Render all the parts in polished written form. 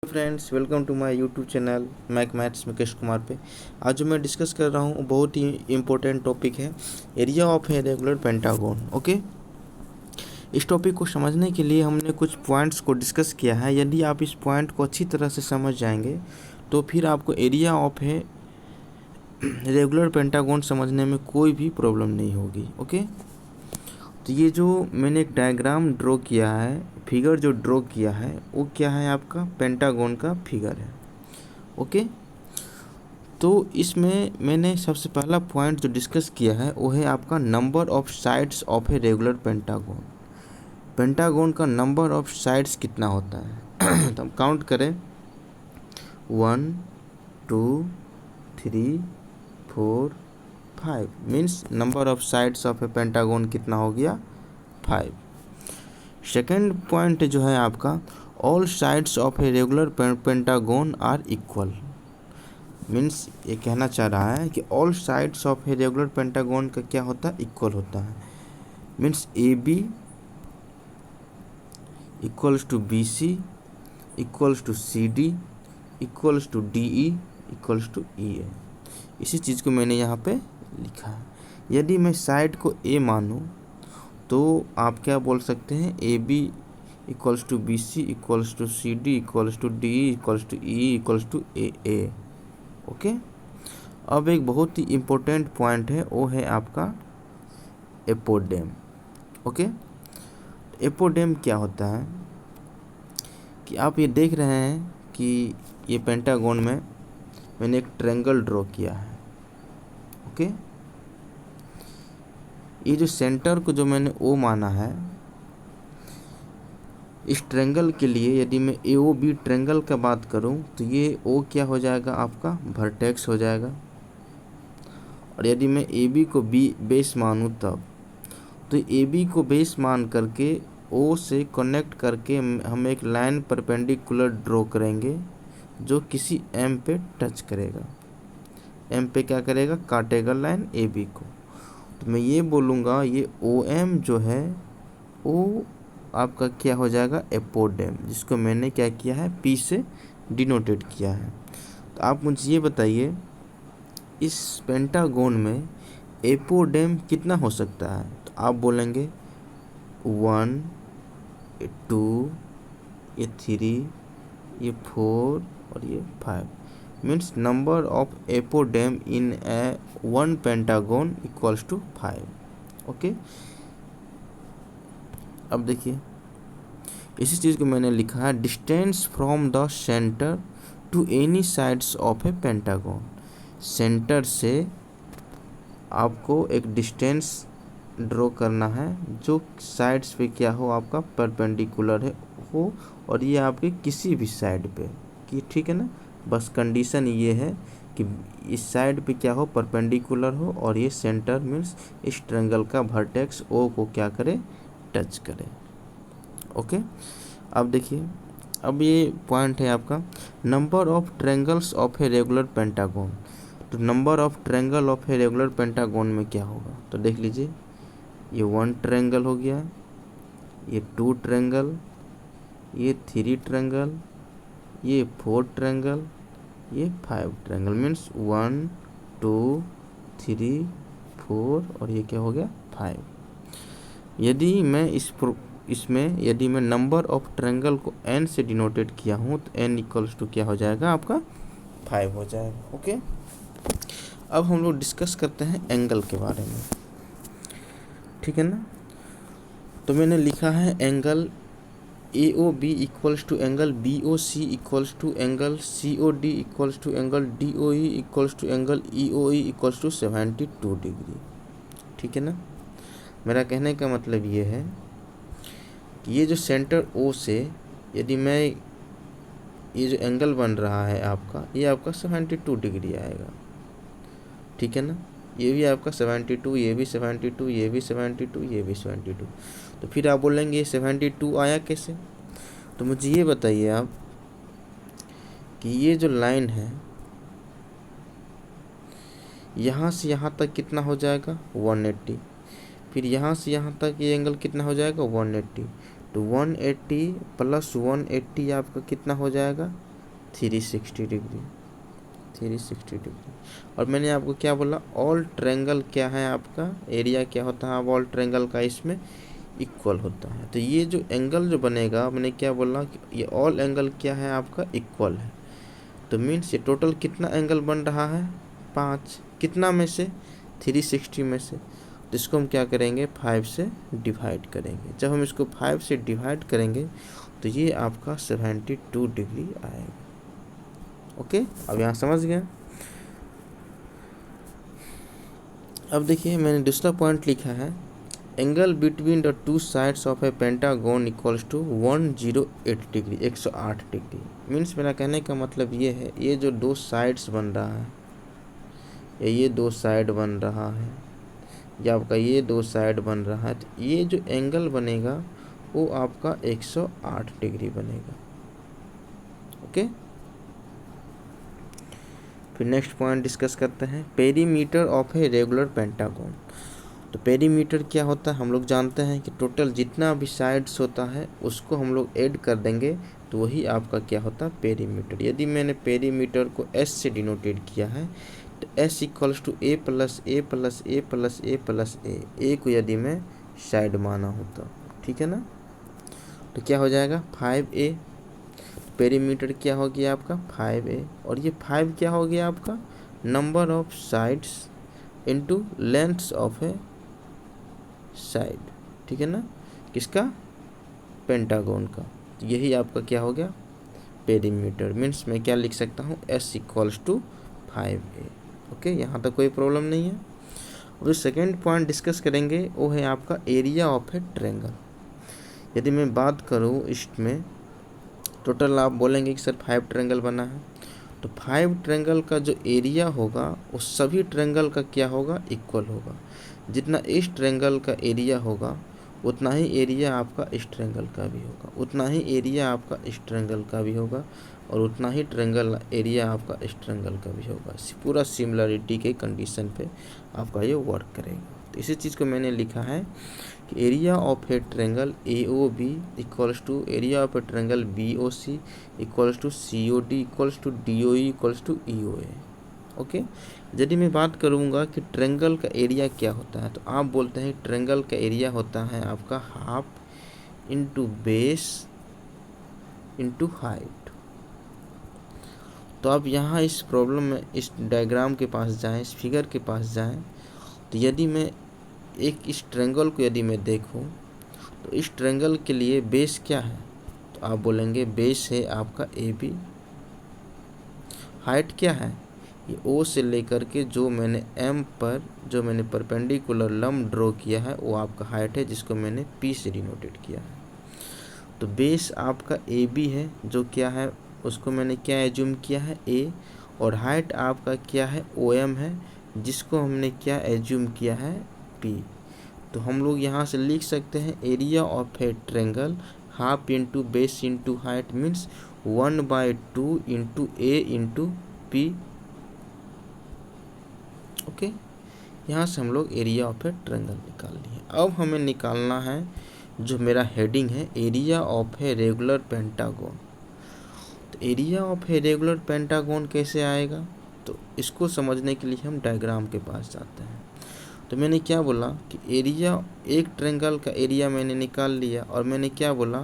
Friends, welcome to my YouTube channel mathematics Mukesh Kumar पे। आज जो मैं डिस्कस कर रहा हूँ बहुत ही इम्पोर्टेंट टॉपिक है, area of a regular pentagon. Okay, इस टॉपिक को समझने के लिए हमने कुछ पॉइंट्स को डिस्कस किया है। यदि आप इस पॉइंट को अच्छी तरह से समझ जाएंगे तो फिर आपको area of a regular pentagon समझने में कोई भी प्रॉब्लम नहीं होगी। ओके, तो ये जो मैंने एक डायग्राम ड्रॉ किया है, फिगर जो ड्रॉ किया है वो क्या है, आपका पेंटागन का फिगर है। ओके, तो इसमें मैंने सबसे पहला पॉइंट जो डिस्कस किया है वो है आपका number of sides of a regular pentagon. Pentagon का नंबर ऑफ साइड्स कितना होता है तो हम काउंट करें 1 2 3 4 5 means number of sides of a pentagon कितना हो गया 5। सेकेंड पॉइंट जो है आपका all sides of a regular pentagon are equal. Means ये कहना चाह रहा है कि all sides of a regular pentagon का क्या होता है, इक्वल होता है। Means A B equals to B C equals to C D equals to D E equals to E A. इसी चीज़ को मैंने यहाँ पे लिखा है। यदि मैं साइड को ए मानूँ तो आप क्या बोल सकते हैं, A B equals to B C equals to C D equals to D E equals to E equals to A A. Okay, अब एक बहुत ही इम्पोर्टेंट पॉइंट है, वो है आपका एपोडेम। ओके, एपोडेम क्या होता है कि आप ये देख रहे हैं कि ये पेंटागन में मैंने एक ट्रायंगल ड्रॉ किया है। ओके, ये जो सेंटर को जो मैंने ओ माना है, इस ट्रायंगल के लिए यदि मैं ए ओ बी ट्रायंगल का बात करूं तो ये ओ क्या हो जाएगा, आपका वर्टेक्स हो जाएगा। और यदि मैं ए बी को बी बेस मानूं तब तो ए बी को बेस मान करके ओ से कनेक्ट करके हम एक लाइन परपेंडिकुलर ड्रॉ करेंगे जो किसी एम पे टच करेगा। एम पे क्या करेगा, काटेगा लाइन ए बी को। तो मैं ये बोलूँगा ये ओ एम जो है वो आपका क्या हो जाएगा, एपोडेम, जिसको मैंने क्या किया है, पी से डिनोटेड किया है। तो आप मुझे ये बताइए इस पेंटागन में एपोडेम कितना हो सकता है। तो आप बोलेंगे 1 2 ये 3 ये 4 और ये 5 means number of apothem in a one pentagon equals to 5। Okay, अब देखिए इसी चीज़ को मैंने लिखा है, distance from the centre to any sides of a pentagon. Centre से आपको एक डिस्टेंस ड्रॉ करना है जो साइड्स पे क्या हो, आपका परपेंडिकुलर है हो, और ये आपके किसी भी साइड पे कि, ठीक है ना। बस कंडीशन ये है कि इस साइड पे क्या हो, परपेंडिकुलर हो, और ये सेंटर मीन्स इस ट्रायंगल का वर्टेक्स ओ को क्या करे, टच करे। ओके, अब देखिए, अब ये पॉइंट है आपका number of triangles of a regular pentagon. तो number of triangle of a regular pentagon में क्या होगा, तो देख लीजिए ये 1 ट्रायंगल हो गया, ये 2 ट्रायंगल, ये 3 ट्रायंगल, ये 4 ट्रायंगल, ये 5 ट्रायंगल मीन्स 1 2 3 4 और ये क्या हो गया 5। यदि मैं इसमें यदि मैं नंबर ऑफ ट्रायंगल को n से डिनोटेड किया हूँ तो n इक्वल्स टू क्या हो जाएगा, आपका 5 हो जाएगा। ओके, अब हम लोग डिस्कस करते हैं एंगल के बारे में, ठीक है ना। तो मैंने लिखा है angle A O B equals to angle B O C equals to angle C O D equals to angle D O E equals to angle E O E equals to 72 degree, ठीक है ना। मेरा कहने का मतलब ये है कि ये जो सेंटर ओ से यदि मैं ये जो एंगल बन रहा है आपका, ये आपका 72 डिग्री आएगा, ठीक है ना। ये भी आपका 72, ये भी 72, ये भी 72, ये भी 72। तो फिर आप बोलेंगे ये 72 आया कैसे। तो मुझे ये बताइए आप कि ये जो लाइन है यहाँ से यहाँ तक कितना हो जाएगा 180, फिर यहाँ से यहाँ तक ये एंगल कितना हो जाएगा 180। तो 180 प्लस 180 आपका कितना हो जाएगा 360 डिग्री, 360 डिग्री। और मैंने आपको क्या बोला, ऑल ट्रायंगल क्या है आपका, एरिया क्या होता है ऑल ट्रायंगल का, इसमें इक्वल होता है। तो ये जो एंगल जो बनेगा, मैंने क्या बोला कि ये ऑल एंगल क्या है आपका, इक्वल है। तो मीन्स ये टोटल कितना एंगल बन रहा है, 5। कितना में से, 360 में से। तो इसको हम क्या करेंगे, 5 से डिवाइड करेंगे। जब हम इसको 5 से डिवाइड करेंगे तो ये आपका 72 डिग्री आएगा। ओके, अब यहाँ समझ गए। अब देखिए मैंने दूसरा पॉइंट लिखा है, angle between the two sides of a pentagon equals to 108 degree, 108 degree. Means मेरा कहने का मतलब ये है, ये जो दो साइड्स बन रहा है, ये दो साइड बन रहा है, या आपका ये दो साइड बन रहा है, तो ये जो एंगल बनेगा वो आपका 108 डिग्री बनेगा। ओके, फिर नेक्स्ट पॉइंट डिस्कस करते हैं, perimeter of a regular pentagon. तो पेरीमीटर क्या होता है, हम लोग जानते हैं कि टोटल जितना भी साइड्स होता है उसको हम लोग ऐड कर देंगे तो वही आपका क्या होता है, पेरीमीटर। यदि मैंने पेरीमीटर को एस से डिनोटेड किया है तो S equals to A plus A plus A plus A plus A को यदि मैं साइड माना होता, ठीक है ना, तो क्या हो जाएगा 5a। पेरीमीटर क्या हो गया आपका 5a, और ये 5 क्या हो गया आपका, number of sides into lengths of A side, ठीक है ना, किसका, पेंटागन का। यही आपका क्या हो गया, पेरीमीटर। मीन्स मैं क्या लिख सकता हूँ, s equals to 5a। Okay, यहाँ तक कोई प्रॉब्लम नहीं है। और जो सेकेंड पॉइंट डिस्कस करेंगे वो है आपका एरिया ऑफ ए ट्रायंगल। यदि मैं बात करूँ इसमें टोटल आप बोलेंगे कि सर 5 ट्रायंगल बना है, तो 5 ट्रायंगल का जो एरिया होगा वो सभी ट्रायंगल का क्या होगा, इक्वल होगा। जितना इस ट्रायंगल का एरिया होगा उतना ही एरिया आपका इस ट्रायंगल का भी होगा, उतना ही एरिया आपका इस ट्रायंगल का भी होगा, और उतना ही ट्रायंगल एरिया आपका इस ट्रायंगल का भी होगा। पूरा सिमिलरिटी के कंडीशन पे आपका ये वर्क करेगा। तो इसी चीज़ को मैंने लिखा है कि area of a triangle A O B equals to area of a triangle B O C equals to C O D equals to D O E equals to E O A. Okay, यदि मैं बात करूँगा कि triangle का area क्या होता है, तो आप बोलते हैं ट्रायंगल का एरिया होता है आपका half into base into height. तो आप यहाँ इस प्रॉब्लम में इस डायग्राम के पास जाएं, इस फिगर के पास जाएं, तो यदि मैं इस ट्रायंगल को यदि मैं देखूं तो इस ट्रायंगल के लिए बेस क्या है, तो आप बोलेंगे बेस है आपका ए बी। हाइट क्या है, ये ओ से लेकर के जो मैंने एम पर जो मैंने परपेंडिकुलर लंब ड्रॉ किया है वो आपका हाइट है, जिसको मैंने पी से डिनोटेड किया है। तो बेस आपका ए बी है, जो क्या है उसको मैंने क्या एज्यूम किया है, ए, और हाइट आपका क्या है, ओ एम है, जिसको हमने क्या एज्यूम किया है, पी। तो हम लोग यहाँ से लिख सकते हैं area of a triangle half into base into height means 1/2 into A into P. Okay, यहाँ से हम लोग एरिया ऑफ ए ट्रायंगल निकाल लिए। अब हमें निकालना है जो मेरा हेडिंग है, area of a regular pentagon. तो area of a regular pentagon कैसे आएगा, तो इसको समझने के लिए हम डायग्राम के पास जाते हैं। तो मैंने क्या बोला कि एरिया, एक ट्रायंगल का एरिया मैंने निकाल लिया, और मैंने क्या बोला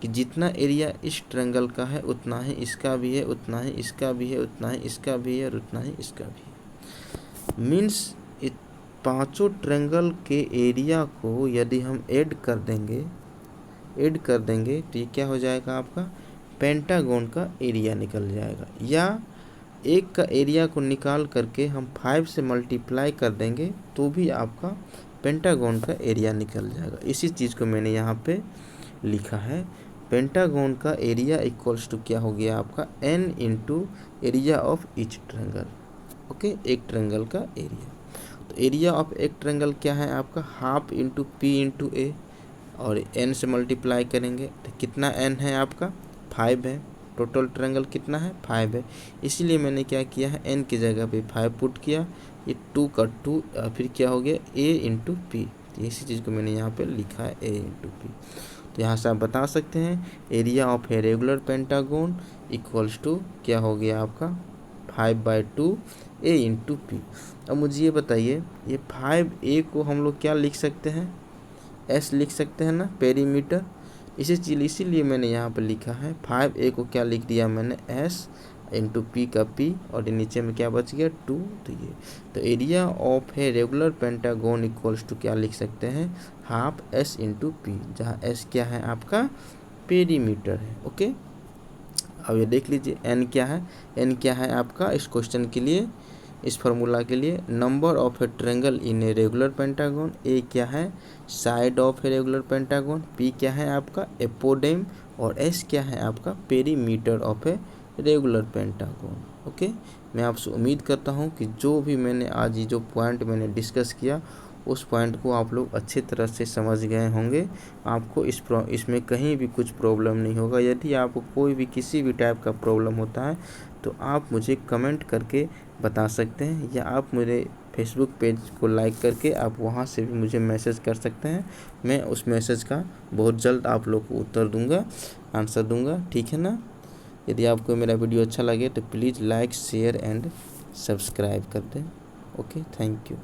कि जितना एरिया इस ट्रायंगल का है उतना ही इसका भी है, उतना ही इसका भी है, उतना ही इसका भी है, और उतना ही इसका भी है। मीन्स पांचों ट्रायंगल के एरिया को यदि हम ऐड कर देंगे तो ये क्या हो जाएगा, आपका पेंटागन का एरिया निकल जाएगा। या एक का एरिया को निकाल करके हम 5 से मल्टीप्लाई कर देंगे तो भी आपका पेंटागन का एरिया निकल जाएगा। इसी चीज़ को मैंने यहाँ पे लिखा है, पेंटागन का एरिया इक्वल्स टू क्या हो गया आपका n into area of each triangle. Okay, एक ट्रायंगल का एरिया। तो एरिया ऑफ एक ट्रायंगल क्या है आपका, हाफ इंटू पी इंटू ए, और n से मल्टीप्लाई करेंगे तो कितना n है आपका, 5 है। टोटल ट्रायंगल कितना है, 5 है। इसीलिए मैंने क्या किया है, n की जगह पे 5 पुट किया, ये 2 का 2, फिर क्या हो गया a इंटू पी। तो इसी चीज़ को मैंने यहाँ पे लिखा है a इंटू पी। तो यहाँ से आप बता सकते हैं area of a regular pentagon equals to क्या हो गया आपका 5/2 A इंटू पी। अब मुझे ये बताइए ये 5A को हम लोग क्या लिख सकते हैं, S लिख सकते हैं ना, पेरीमीटर। इसीलिए मैंने यहाँ पर लिखा है 5A को क्या लिख दिया मैंने S इंटू पी का P, और नीचे में क्या बच गया 2। तो area of a regular pentagon equals to क्या लिख सकते हैं हाफ S इंटू पी, जहाँ S क्या है आपका पेरीमीटर है। ओके, अब ये देख लीजिए N क्या है, N क्या है आपका इस क्वेश्चन के लिए, इस फार्मूला के लिए number of a triangle in a regular pentagon, A क्या है side of a regular pentagon, P क्या है आपका एपोडेम, और एस क्या है आपका perimeter of a regular pentagon. Okay, मैं आपसे उम्मीद करता हूँ कि जो भी मैंने आज ये जो पॉइंट मैंने डिस्कस किया उस पॉइंट को आप लोग अच्छी तरह से समझ गए होंगे। आपको इसमें कहीं भी कुछ प्रॉब्लम नहीं होगा। यदि आपको कोई भी किसी भी टाइप का प्रॉब्लम होता है तो आप मुझे कमेंट करके बता सकते हैं, या आप मेरे फेसबुक पेज को लाइक करके आप वहां से भी मुझे मैसेज कर सकते हैं। मैं उस मैसेज का बहुत जल्द आप लोग को उत्तर दूंगा, आंसर दूंगा, ठीक है ना। यदि आपको मेरा वीडियो अच्छा लगे तो please like share and subscribe कर दें। Okay, thank you.